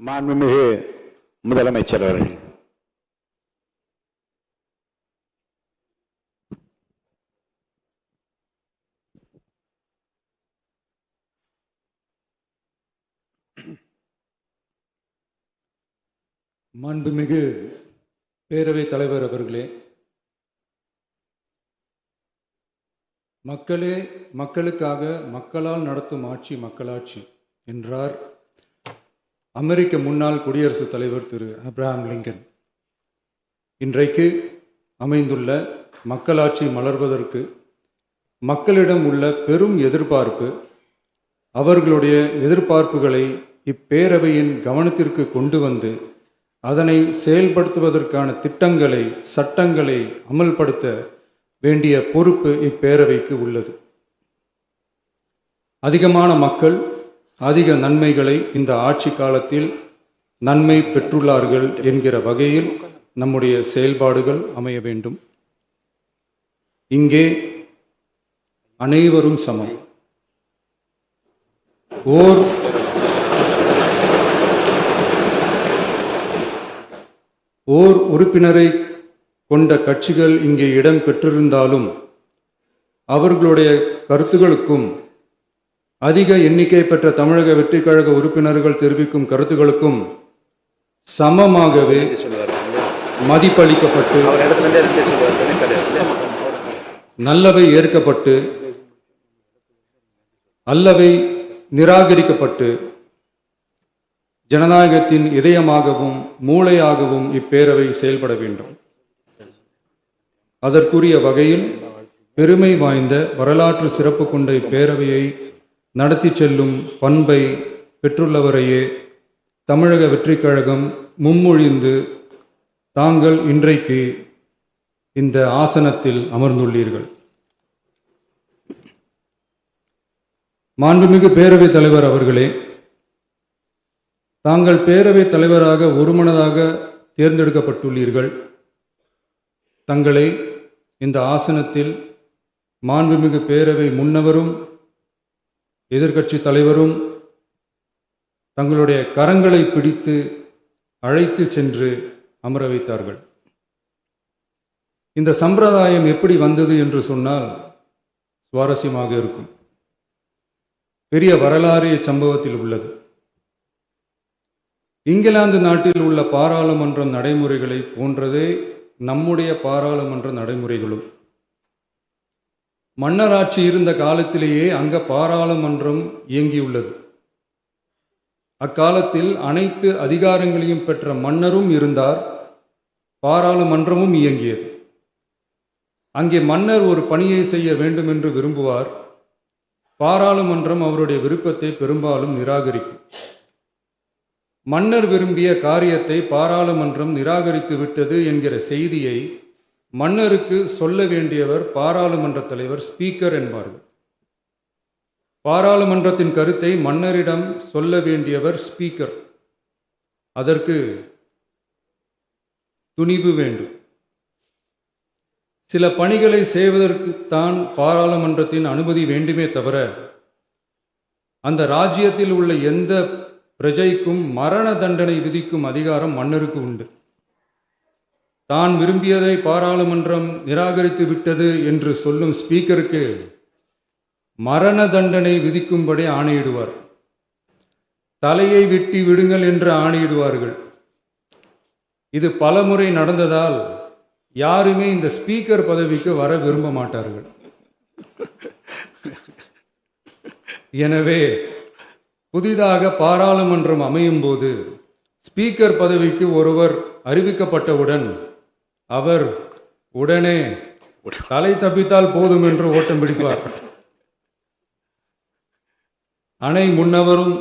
மாண்புமிகு முதலமைச்சர் அவர்கள். மாண்புமிகு பேரவைத் தலைவர் அவர்களே, மக்களே மக்களுக்காக மக்களால் நடத்தும் ஆட்சி மக்களாட்சி என்றார் அமெரிக்க முன்னாள் குடியரசுத் தலைவர் திரு ஆப்ரஹாம் லிங்கன். இன்றைக்கு அமைந்துள்ள மக்களாட்சி மலர்வதற்கு மக்களிடம் உள்ள பெரும் எதிர்பார்ப்பு, அவர்களுடைய எதிர்பார்ப்புகளை இப்பேரவையின் கவனத்திற்கு கொண்டு வந்து அதனை செயல்படுத்துவதற்கான திட்டங்களை, சட்டங்களை அமல்படுத்த வேண்டிய பொறுப்பு இப்பேரவைக்கு உள்ளது. அதிகமான மக்கள் அதிக நன்மைகளை இந்த ஆட்சி காலத்தில் நன்மை பெற்றுள்ளார்கள் என்கிற வகையில் நம்முடைய செயல்பாடுகள் அமைய வேண்டும். இங்கே அனைவரும் சமம். ஓர் உறுப்பினரை கொண்ட கட்சிகள் இங்கே இடம் பெற்றிருந்தாலும் அவர்களுடைய கருத்துகளுக்கும் அதிக எண்ணிக்கை பெற்ற தமிழக வெற்றிக் கழக உறுப்பினர்கள் தெரிவிக்கும் கருத்துகளுக்கும் சமமாகவே மதிப்பளிக்கப்பட்டு நல்லவை ஏற்கப்பட்டு அல்லவை நிராகரிக்கப்பட்டு ஜனநாயகத்தின் இதயமாகவும் மூளையாகவும் இப்பேரவை செயல்பட வேண்டும். அதற்குரிய வகையில் பெருமை வாய்ந்த வரலாற்று சிறப்பு கொண்ட இப்பேரவையை நடத்தி செல்லும் பண்பை பெற்றுள்ளவரையே தமிழக வெற்றிக் கழகம் முன்மொழிந்து தாங்கள் இன்றைக்கு இந்த ஆசனத்தில் அமர்ந்துள்ளீர்கள். மாண்புமிகு பேரவைத் தலைவர் அவர்களே, தாங்கள் பேரவைத் தலைவராக ஒருமனதாக தேர்ந்தெடுக்கப்பட்டுள்ளீர்கள். தங்களை இந்த ஆசனத்தில் மாண்புமிகு பேரவை முன்னவரும் எதிர்க்கட்சி தலைவரும் தங்களுடைய கரங்களை பிடித்து அழைத்து சென்று அமர வைத்தார்கள். இந்த சம்பிரதாயம் எப்படி வந்தது என்று சொன்னால் சுவாரஸ்யமாக இருக்கும். பெரிய வரலாறு சம்பவத்தில் உள்ளது. இங்கிலாந்து நாட்டில் உள்ள பாராளுமன்ற நடைமுறைகளை போன்றதே நம்முடைய பாராளுமன்ற நடைமுறைகளும். மன்னராட்சி இருந்த காலத்திலேயே அங்க பாராளுமன்றம் இயங்கியுள்ளது. அக்காலத்தில் அனைத்து அதிகாரங்களையும் பெற்ற மன்னரும் இருந்தார், பாராளுமன்றமும் இயங்கியது. அங்கே மன்னர் ஒரு பணியை செய்ய வேண்டும் என்று விரும்புவார், பாராளுமன்றம் அவருடைய விருப்பத்தை பெரும்பாலும் நிராகரிக்கும். மன்னர் விரும்பிய காரியத்தை பாராளுமன்றம் நிராகரித்து விட்டது என்கிற செய்தியை மன்னருக்கு சொல்ல வேண்டியவர் பாராளுமன்ற தலைவர், ஸ்பீக்கர் என்பார்கள். பாராளுமன்றத்தின் கருத்தை மன்னரிடம் சொல்ல வேண்டியவர் ஸ்பீக்கர். அதற்கு துணிவு வேண்டும். சில பணிகளை செய்வதற்குத்தான் பாராளுமன்றத்தின் அனுமதி வேண்டுமே தவிர அந்த ராஜ்யத்தில் உள்ள எந்த பிரஜைக்கும் மரண தண்டனை விதிக்கும் அதிகாரம் மன்னருக்கு உண்டு. தான் விரும்பியதை பாராளுமன்றம் நிராகரித்து விட்டது என்று சொல்லும் ஸ்பீக்கருக்கு மரண தண்டனை விதிக்கும்படி ஆணையிடுவார். தலையை வெட்டி விடுங்கள் என்று ஆணையிடுவார்கள். இது பலமுறை நடந்ததால் யாருமே இந்த ஸ்பீக்கர் பதவிக்கு வர விரும்ப மாட்டார்கள். எனவே புதிதாக பாராளுமன்றம் அமையும் போது ஸ்பீக்கர் பதவிக்கு ஒருவர் அறிவிக்கப்பட்டவுடன் அவர் உடனே தலை தப்பித்தால் போதும் என்று ஓட்டம் பிடிப்பார். அணை முன்னவரும்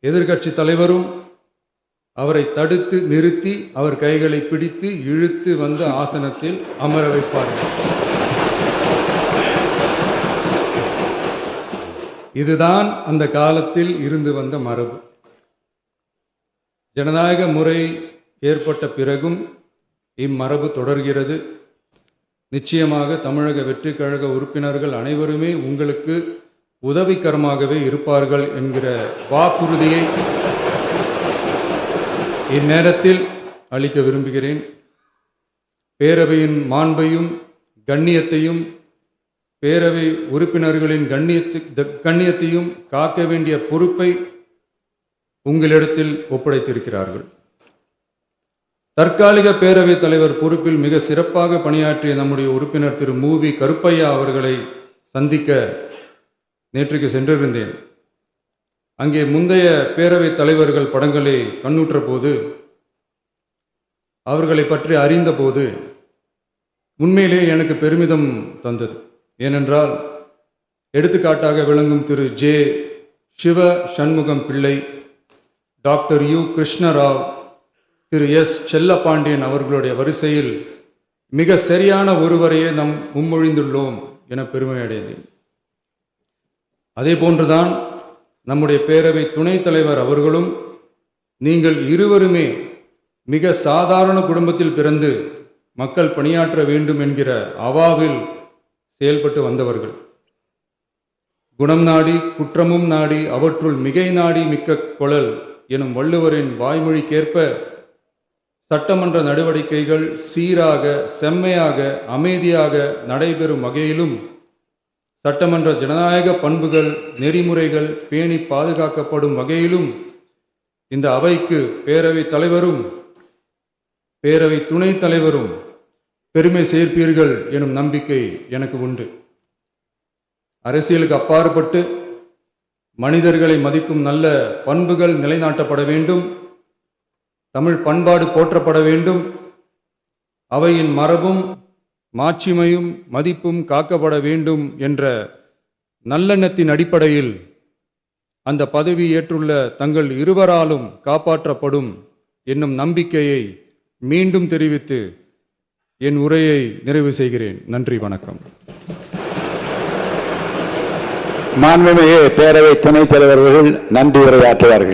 எதிர்க்கட்சி தலைவரும் அவரை தடுத்து நிறுத்தி அவர் கைகளை பிடித்து இழுத்து வந்து ஆசனத்தில் அமர வைப்பார்கள். இதுதான் அந்த காலத்தில் இருந்து வந்த மரபு. ஜனநாயக முறை ஏற்பட்ட பிறகும் இம்மரபு தொடர்கிறது. நிச்சயமாக தமிழக வெற்றிக் கழக உறுப்பினர்கள் அனைவருமே உங்களுக்கு உதவிகரமாகவே இருப்பார்கள் என்கிற வாக்குறுதியை இந்நேரத்தில் அளிக்க விரும்புகிறேன். பேரவையின் மாண்பையும் கண்ணியத்தையும் பேரவை உறுப்பினர்களின் கண்ணியத்தையும் காக்க வேண்டிய பொறுப்பை உங்களிடத்தில் ஒப்படைத்திருக்கிறார்கள். தற்காலிக பேரவைத் தலைவர் பொறுப்பில் மிக சிறப்பாக பணியாற்றிய நம்முடைய உறுப்பினர் திரு மூவி கருப்பையா அவர்களை சந்திக்க நேற்றுக்கு சென்றிருந்தேன். அங்கே முந்தைய பேரவைத் தலைவர்கள் படங்களை கண்ணுற்ற போது, அவர்களை பற்றி அறிந்தபோது உண்மையிலே எனக்கு பெருமிதம் தந்தது. ஏனென்றால் எடுத்துக்காட்டாக விளங்கும் திரு ஜே சிவ சண்முகம் பிள்ளை, டாக்டர் யு கிருஷ்ணராவ், திரு எஸ் செல்லப்பாண்டியன் அவர்களுடைய வரிசையில் மிக சரியான ஒருவரையே நாம் முன்மொழிந்துள்ளோம் என பெருமை அடைந்தேன். அதே போன்றுதான் நம்முடைய பேரவை துணைத் தலைவர் அவர்களும் நீங்கள் இருவருமே மிக சாதாரண குடும்பத்தில் பிறந்து மக்கள் பணியாற்ற வேண்டும் என்கிற அவாவில் செயல்பட்டு வந்தவர்கள். குணம் நாடி குற்றமும் நாடி அவற்றுள் மிகை நாடி மிக்க கொளல் எனும் வள்ளுவரின் வாய்மொழிக்கேற்ப சட்டமன்ற நடவடிக்கைகள் சீராக, செம்மையாக, அமைதியாக நடைபெறும் வகையிலும் சட்டமன்ற ஜனநாயக பண்புகள் நெறிமுறைகள் பேணி பாதுகாக்கப்படும் வகையிலும் இந்த அவைக்கு பேரவைத் தலைவரும் பேரவை துணைத் தலைவரும் பெருமை சேர்ப்பீர்கள் எனும் நம்பிக்கை எனக்கு உண்டு. அரசியலுக்கு அப்பாற்பட்டு மனிதர்களை மதிக்கும் நல்ல பண்புகள் நிலைநாட்டப்பட வேண்டும். தமிழ் பண்பாடு போற்றப்பட வேண்டும். அவையின் மரபும் மாட்சிமையும் மதிப்பும் காக்கப்பட வேண்டும் என்ற நல்லெண்ணத்தின் அடிப்படையில் அந்த பதவி ஏற்றுள்ள தங்கள் இருவராலும் காப்பாற்றப்படும் என்னும் நம்பிக்கையை மீண்டும் தெரிவித்து என் உரையை நிறைவு செய்கிறேன். நன்றி, வணக்கம். மாண்புமிகு பேரவை துணைத் தலைவர்கள் நன்றி உரையாற்றுவார்கள்.